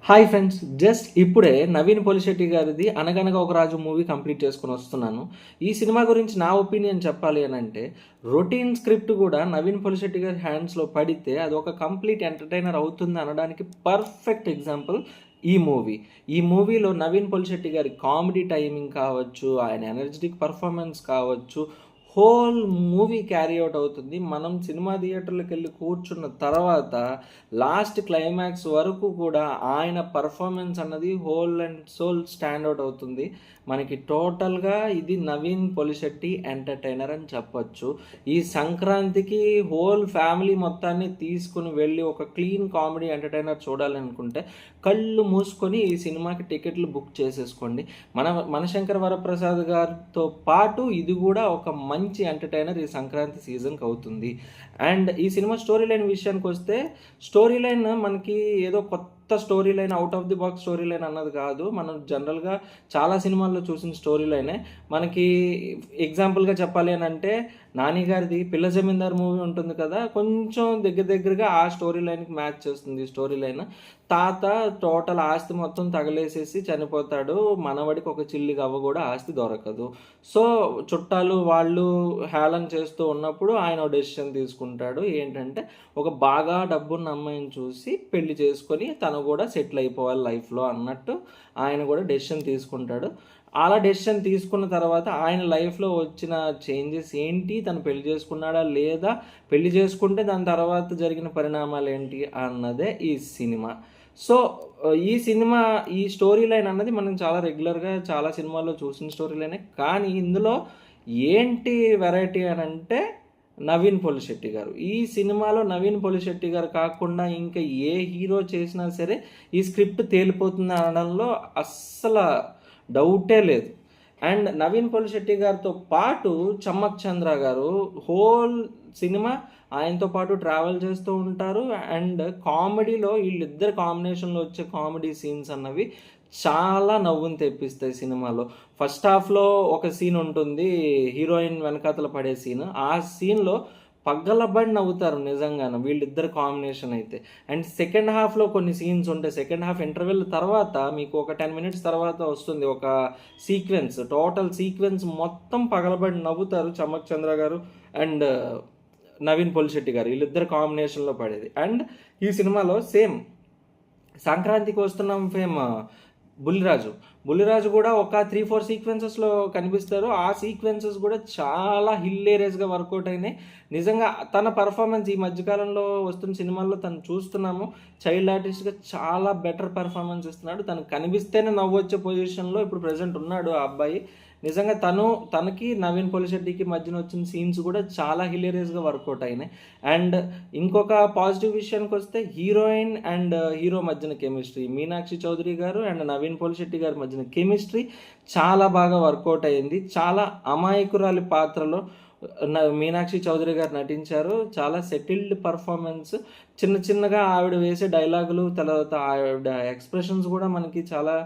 Hi friends, just ఇప్పుడే నవీన్ పొలిశెట్టి గారిది 'అనగనగా ఒక రాజు' మూవీ కంప్లీట్ చేసుకొని వస్తున్నాను. ఈ సినిమా గురించి నా ఒపీనియన్ చెప్పాలి అని అంటే, రొటీన్ స్క్రిప్ట్ కూడా నవీన్ పొలిశెట్టి గారి హ్యాండ్స్‌లో పడితే అది ఒక కంప్లీట్ ఎంటర్‌టైనర్ అవుతుంది అనడానికి పర్ఫెక్ట్ ఎగ్జాంపుల్ ఈ మూవీ. ఈ మూవీలో నవీన్ పొలిశెట్టి గారి కామెడీ టైమింగ్ కావచ్చు, ఆయన ఎనర్జిటిక్ పర్ఫార్మెన్స్ కావచ్చు, హోల్ మూవీ క్యారీ అవుట్ అవుతుంది. మనం సినిమా థియేటర్‌లోకి వెళ్ళి కూర్చున్న తర్వాత లాస్ట్ క్లైమాక్స్ వరకు కూడా ఆయన పర్ఫార్మెన్స్ అన్నది whole and soul stand out అవుతుంది. మనకి టోటల్‌గా ఇది నవీన్ పొలిశెట్టి ఎంటర్‌టైనర్ అని చెప్పొచ్చు. ఈ సంక్రాంతికి హోల్ ఫ్యామిలీ మొత్తాన్ని తీసుకొని వెళ్ళి ఒక క్లీన్ కామెడీ ఎంటర్‌టైనర్ చూడాలనుకుంటే కళ్ళు మూసుకొని ఈ సినిమాకి టికెట్లు బుక్ చేసేసుకోండి. మనశంకర వరప్రసాద్ గారితో పాటు ఇది కూడా ఒక మంచి ఎంటర్‌టైనర్ ఈ సంక్రాంతి సీజన్‌కి అవుతుంది. అండ్ ఈ సినిమా స్టోరీ లైన్ విషయానికి వస్తే, స్టోరీ లైన్ మనకి ఏదో కొత్త story line, out of the box story line అన్నది కాదు. మనం జనరల్గా చాలా సినిమాల్లో చూసిన స్టోరీ లైనే. మనకి ఎగ్జాంపుల్గా చెప్పాలి అని అంటే, నాని గారిది పిల్ల జమీందార్ మూవీ ఉంటుంది కదా, కొంచెం దగ్గరగా ఆ స్టోరీ లైన్కి మ్యాచ్ చేస్తుంది స్టోరీ లైన్. తాత టోటల్ ఆస్తి మొత్తం తగలేసేసి చనిపోతాడు, మనవడికి ఒక చిల్లి గవ్వ కూడా ఆస్తి దొరకదు. సో చుట్టాలు వాళ్ళు హేళన చేస్తూ ఉన్నప్పుడు ఆయన డెసిషన్ తీసుకుంటాడు. ఏంటంటే, ఒక బాగా డబ్బున్న అమ్మాయిని చూసి పెళ్లి చేసుకొని తను కూడా సెటిల్ అయిపోవాలి లైఫ్లో అన్నట్టు ఆయన కూడా డెసిషన్ తీసుకుంటాడు. అలా డెసిషన్ తీసుకున్న తర్వాత ఆయన లైఫ్లో వచ్చిన చేంజెస్ ఏంటి, తను పెళ్లి చేసుకున్నాడా లేదా, పెళ్లి చేసుకుంటే దాని తర్వాత జరిగిన పరిణామాలు ఏంటి అన్నదే ఈ సినిమా. సో ఈ సినిమా, ఈ స్టోరీ లైన్ అన్నది మనం చాలా రెగ్యులర్గా చాలా సినిమాల్లో చూసిన స్టోరీ లైనే. కానీ ఇందులో ఏంటి వెరైటీ అని అంటే, నవీన్ పొలిశెట్టి గారు. ఈ సినిమాలో నవీన్ పొలిశెట్టి గారు కాకుండా ఇంకా ఏ హీరో చేసినా సరే ఈ స్క్రిప్ట్ తేలిపోతుంది అనడంలో అస్సలు డౌటే లేదు. అండ్ నవీన్ పొలిశెట్టి గారితో పాటు చమ్మక్ చంద్ర గారు హోల్ సినిమా ఆయనతో పాటు ట్రావెల్ చేస్తూ ఉంటారు. అండ్ కామెడీలో వీళ్ళిద్దరు కాంబినేషన్లో వచ్చే కామెడీ సీన్స్ అన్నవి చాలా నవ్వుని తెప్పిస్తాయి సినిమాలో. ఫస్ట్ హాఫ్లో ఒక సీన్ ఉంటుంది, హీరోయిన్ వెనకాతల పడే సీన్. ఆ సీన్లో పగ్గలబడి నవ్వుతారు నిజంగాను వీళ్ళిద్దరు కాంబినేషన్ అయితే. అండ్ సెకండ్ హాఫ్లో కొన్ని సీన్స్ ఉంటాయి. సెకండ్ హాఫ్ ఇంటర్వెల్ తర్వాత మీకు ఒక 10 మినిట్స్ తర్వాత వస్తుంది ఒక సీక్వెన్స్. టోటల్ సీక్వెన్స్ మొత్తం పగలబడి నవ్వుతారు చమ్మక్ చంద్ర గారు అండ్ నవీన్ పొలిశెట్టి గారు, వీళ్ళిద్దరు కాంబినేషన్లో పడేది. అండ్ ఈ సినిమాలో సేమ్ సంక్రాంతికి వస్తున్నాం ఫేమ్ బుల్లిరాజు కూడా ఒక 3-4 సీక్వెన్సెస్లో కనిపిస్తారు. ఆ సీక్వెన్సెస్ కూడా చాలా హిల్లేరియస్గా వర్కౌట్ అయినాయి. నిజంగా తన పర్ఫార్మెన్స్ ఈ మధ్యకాలంలో వస్తున్న సినిమాల్లో తను చూస్తున్నాము, చైల్డ్ ఆర్టిస్ట్గా చాలా బెటర్ పర్ఫార్మెన్స్ ఇస్తున్నాడు. తను కనిపిస్తేనే నవ్వొచ్చే పొజిషన్లో ఇప్పుడు ప్రజెంట్ ఉన్నాడు ఆ అబ్బాయి. నిజంగా తనకి నవీన్ పొలిశెట్టికి మధ్యన వచ్చిన సీన్స్ కూడా చాలా హిలేరియస్గా వర్కౌట్ అయినాయి. అండ్ ఇంకొక పాజిటివ్ విషయానికి వస్తే, హీరోయిన్ అండ్ హీరో మధ్యన కెమిస్ట్రీ, మీనాక్షి చౌదరి గారు అండ్ నవీన్ పొలిశెట్టి గారి మధ్యన కెమిస్ట్రీ చాలా బాగా వర్కౌట్ అయ్యింది. చాలా అమాయకురాలి పాత్రలో మీనాక్షి చౌదరి గారు నటించారు. చాలా సెటిల్డ్ పర్ఫార్మెన్స్. చిన్నగా ఆవిడ వేసే డైలాగులు, తర్వాత ఆవిడ ఎక్స్ప్రెషన్స్ కూడా మనకి చాలా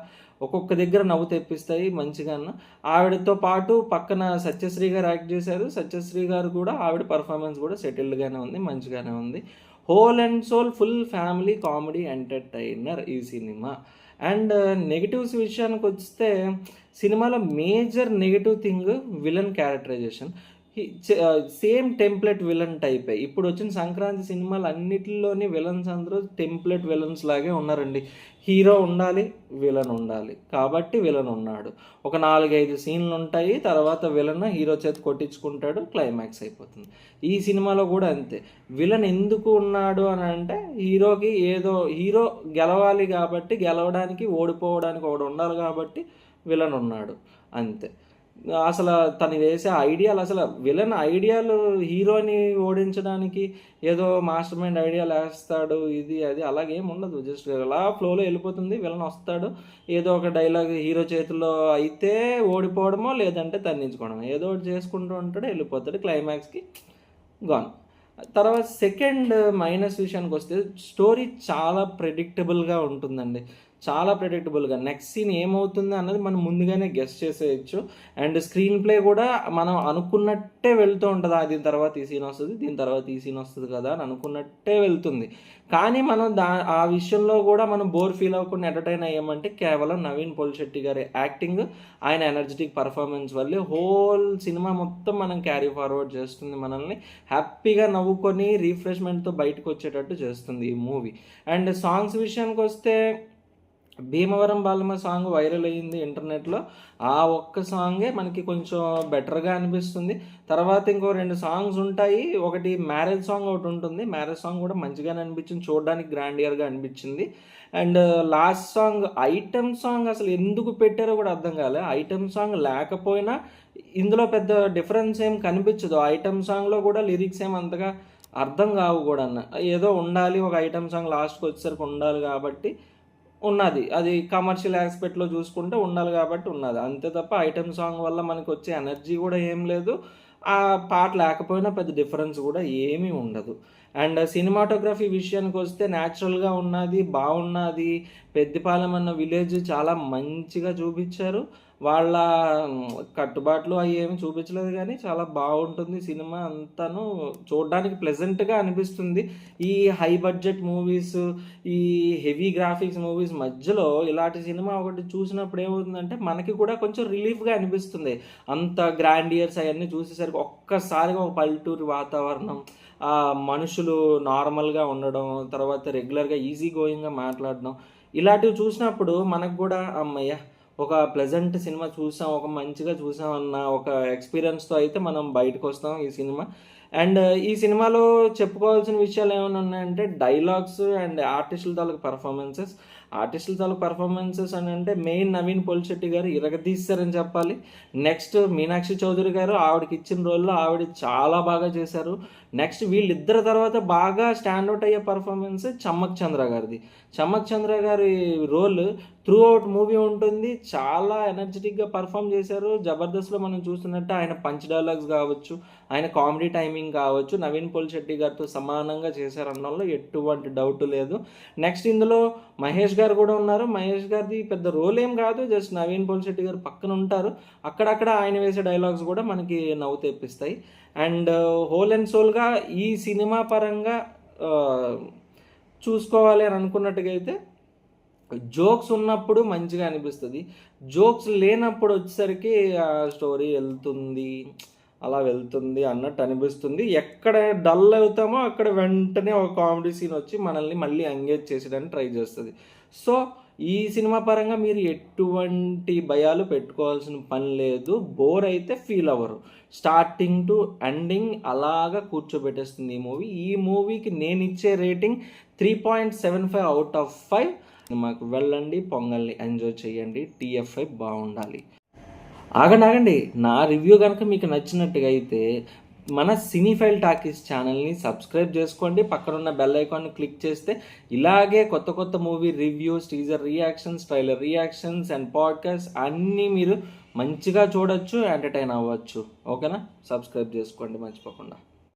ఒక్కొక్క దగ్గర నవ్వు తెప్పిస్తాయి మంచిగాను. ఆవిడతో పాటు పక్కన సత్యశ్రీ గారు యాక్ట్ చేశారు. సత్యశ్రీ గారు కూడా ఆవిడ పర్ఫార్మెన్స్ కూడా సెటిల్డ్గానే ఉంది, మంచిగానే ఉంది. Whole and soul full family comedy entertainer ఈ సినిమా. అండ్ నెగిటివ్స్ విషయానికి వస్తే, సినిమాలో major negative thing villain characterisation. Same template villain టైపే. ఇప్పుడు వచ్చిన సంక్రాంతి సినిమాలు అన్నిటిలోని విలన్స్ అందరూ టెంప్లెట్ విలన్స్ లాగే ఉన్నారండి. హీరో ఉండాలి, విలన్ ఉండాలి, కాబట్టి విలన్ ఉన్నాడు. ఒక 4-5 సీన్లు ఉంటాయి, తర్వాత విలన్ హీరో చేత కొట్టించుకుంటాడు, క్లైమాక్స్ అయిపోతుంది. ఈ సినిమాలో కూడా అంతే. విలన్ ఎందుకు ఉన్నాడు అని అంటే, హీరో గెలవాలి కాబట్టి, గెలవడానికి ఓడిపోవడానికి ఒకడు ఉండాలి కాబట్టి విలన్ ఉన్నాడు, అంతే. అసలు తను వేసే ఐడియాలు, అసలు విలన్ ఐడియాలు హీరోని ఓడించడానికి ఏదో మాస్టర్ మైండ్ ఐడియాలు వేస్తాడు, ఇది అది అలాగేం ఉండదు. జస్ట్ అలా ఫ్లోలో వెళ్ళిపోతుంది. విలన్ వస్తాడు, ఏదో ఒక డైలాగ్ హీరో చేతిలో అయితే ఓడిపోవడమో లేదంటే తన్నించుకోవడమో ఏదో ఒకటి చేసుకుంటూ ఉంటాడు, వెళ్ళిపోతాడు, క్లైమాక్స్కి గాన్. తర్వాత సెకండ్ మైనస్ విషయానికి వస్తే, స్టోరీ చాలా ప్రెడిక్టబుల్గా ఉంటుందండి. చాలా ప్రెడిక్టబుల్గా నెక్స్ట్ సీన్ ఏమవుతుంది అన్నది మనం ముందుగానే గెస్ చేసేయచ్చు. అండ్ స్క్రీన్ ప్లే కూడా మనం అనుకున్నట్టే వెళ్తూ ఉంటుంది. దీని తర్వాత ఈ సీన్ వస్తుంది, దీని తర్వాత ఈ సీన్ వస్తుంది కదా అని అనుకున్నట్టే వెళ్తుంది. కానీ మనం ఆ విషయంలో కూడా మనం బోర్ ఫీల్ అవ్వకుండా ఎంటర్టైన్ అయ్యామంటే కేవలం నవీన్ పోలిశెట్టి గారి యాక్టింగ్, ఆయన ఎనర్జెటిక్ పర్ఫార్మెన్స్ వల్లే హోల్ సినిమా మొత్తం మనం క్యారీ ఫార్వర్డ్ చేస్తుంది. మనల్ని హ్యాపీగా నవ్వుకొని రిఫ్రెష్మెంట్తో బయటకు వచ్చేటట్టు చేస్తుంది ఈ మూవీ. అండ్ సాంగ్స్ విషయానికి వస్తే భీమవరం బాలమ్మ సాంగ్ వైరల్ అయ్యింది ఇంటర్నెట్లో. ఆ ఒక్క సాంగే మనకి కొంచెం బెటర్గా అనిపిస్తుంది. తర్వాత ఇంకో 2 సాంగ్స్ ఉంటాయి. ఒకటి మ్యారేజ్ సాంగ్ ఒకటి ఉంటుంది. మ్యారేజ్ సాంగ్ కూడా మంచిగానే అనిపించింది, చూడడానికి గ్రాండియర్గా అనిపించింది. And last song item song అసలు ఎందుకు పెట్టారో కూడా అర్థం కాలే. ఐటమ్ సాంగ్ లేకపోయినా ఇందులో పెద్ద డిఫరెన్స్ ఏం కనిపించదు. ఐటమ్ సాంగ్లో కూడా లిరిక్స్ ఏం అంతగా అర్థం కావు కూడా. ఏదో ఉండాలి, ఒక ఐటమ్ సాంగ్ లాస్ట్కి వచ్చేసరికి ఉండాలి కాబట్టి ఉన్నది. అది కమర్షియల్ ఆస్పెక్ట్లో చూసుకుంటే ఉండాలి కాబట్టి ఉన్నది, అంతే తప్ప ఐటమ్ సాంగ్ వల్ల మనకు వచ్చే ఎనర్జీ కూడా ఏం లేదు. ఆ పాట లేకపోయినా పెద్ద డిఫరెన్స్ కూడా ఏమీ ఉండదు. అండ్ సినిమాటోగ్రఫీ విషయానికి వస్తే న్యాచురల్గా ఉన్నది, బాగున్నది. పెద్దిపాలెం అన్న విలేజ్ చాలా మంచిగా చూపించారు. వాళ్ళ కట్టుబాట్లు అవి ఏమి చూపించలేదు, కానీ చాలా బాగుంటుంది సినిమా అంతాను. చూడడానికి ప్లెజెంట్గా అనిపిస్తుంది. ఈ హై బడ్జెట్ మూవీస్, ఈ హెవీ గ్రాఫిక్స్ మూవీస్ మధ్యలో ఇలాంటి సినిమా ఒకటి చూసినప్పుడు ఏమవుతుందంటే మనకి కూడా కొంచెం రిలీఫ్గా అనిపిస్తుంది. అంత గ్రాండియర్స్ అవన్నీ చూసేసరికి ఒక్కసారిగా ఒక పల్లెటూరు వాతావరణం, మనుషులు నార్మల్గా ఉండడం, తర్వాత రెగ్యులర్గా ఈజీ గోయింగ్గా మాట్లాడడం, ఇలాంటివి చూసినప్పుడు మనకు కూడా అమ్మయ్య ఒక ప్లెజెంట్ సినిమా చూసాం, ఒక మంచిగా చూసాం అన్న ఒక ఎక్స్పీరియన్స్తో అయితే మనం బయటకు వస్తాం ఈ సినిమా. అండ్ ఈ సినిమాలో చెప్పుకోవాల్సిన విషయాలు ఏమైనా ఉన్నాయంటే డైలాగ్స్ అండ్ ఆర్టిస్టుల తాలూకు పర్ఫార్మెన్సెస్ అని అంటే మెయిన్ నవీన్ పోలిశెట్టి గారు ఇరగదీశారని చెప్పాలి. నెక్స్ట్ మీనాక్షి చౌదరి గారు ఆవిడకి ఇచ్చిన రోల్లో ఆవిడ చాలా బాగా చేశారు. నెక్స్ట్ వీళ్ళిద్దరి తర్వాత బాగా స్టాండ్అవుట్ అయ్యే పర్ఫార్మెన్స్ చమ్మక్ చంద్ర గారిది. చమ్మక్ చంద్ర గారి రోల్ త్రూ అవుట్ మూవీ ఉంటుంది. చాలా ఎనర్జెటిక్గా పర్ఫామ్ చేశారు. జబర్దస్త్లో మనం చూస్తున్నట్టు ఆయన పంచ్ డైలాగ్స్ కావచ్చు, ఆయన కామెడీ టైమింగ్ కావచ్చు, నవీన్ పోలిశెట్టి గారితో సమానంగా చేశారనడంలో ఎటువంటి డౌట్ లేదు. నెక్స్ట్ ఇందులో మహేష్ గారు కూడా ఉన్నారు. మహేష్ గారిది పెద్ద రోల్ ఏం కాదు, జస్ట్ నవీన్ పోలిశెట్టి గారు పక్కన ఉంటారు. అక్కడక్కడ ఆయన వేసే డైలాగ్స్ కూడా మనకి నవ్వు తెప్పిస్తాయి. అండ్ హోల్ అండ్ సోల్గా ఈ సినిమా పరంగా చూసుకోవాలి అని అనుకున్నట్టుగా అయితే జోక్స్ ఉన్నప్పుడు మంచిగా అనిపిస్తుంది. జోక్స్ లేనప్పుడు వచ్చేసరికి ఆ స్టోరీ అలా వెళ్తుంది అన్నట్టు అనిపిస్తుంది. ఎక్కడ డల్ అవుతామో అక్కడ వెంటనే ఒక కామెడీ సీన్ వచ్చి మనల్ని మళ్ళీ ఎంగేజ్ చేసేయడానికి ట్రై చేస్తుంది. సో ఈ సినిమా పరంగా మీరు ఎటువంటి భయాలు పెట్టుకోవాల్సిన పని లేదు. బోర్ అయితే ఫీల్ అవ్వరు. స్టార్టింగ్ టు ఎండింగ్ అలాగా కూర్చోబెట్టేస్తుంది ఈ మూవీ. ఈ మూవీకి నేను ఇచ్చే రేటింగ్ 3.75 అవుట్ ఆఫ్ 5. మాకు వెళ్ళండి, పొంగల్ని ఎంజాయ్ చేయండి. TFI బాగుండాలి. ఆగండి, నా రివ్యూ కనుక మీకు నచ్చినట్టుగా అయితే మన సినీఫైల్ టాకీస్ ఛానల్ని సబ్స్క్రైబ్ చేసుకోండి. పక్కనున్న బెల్ ఐకాన్ని క్లిక్ చేస్తే ఇలాగే కొత్త movie reviews, teaser reactions, trailer reactions and podcast అన్నీ మీరు మంచిగా చూడొచ్చు, ఎంటర్టైన్ అవ్వచ్చు. ఓకేనా? సబ్స్క్రైబ్ చేసుకోండి మర్చిపోకుండా.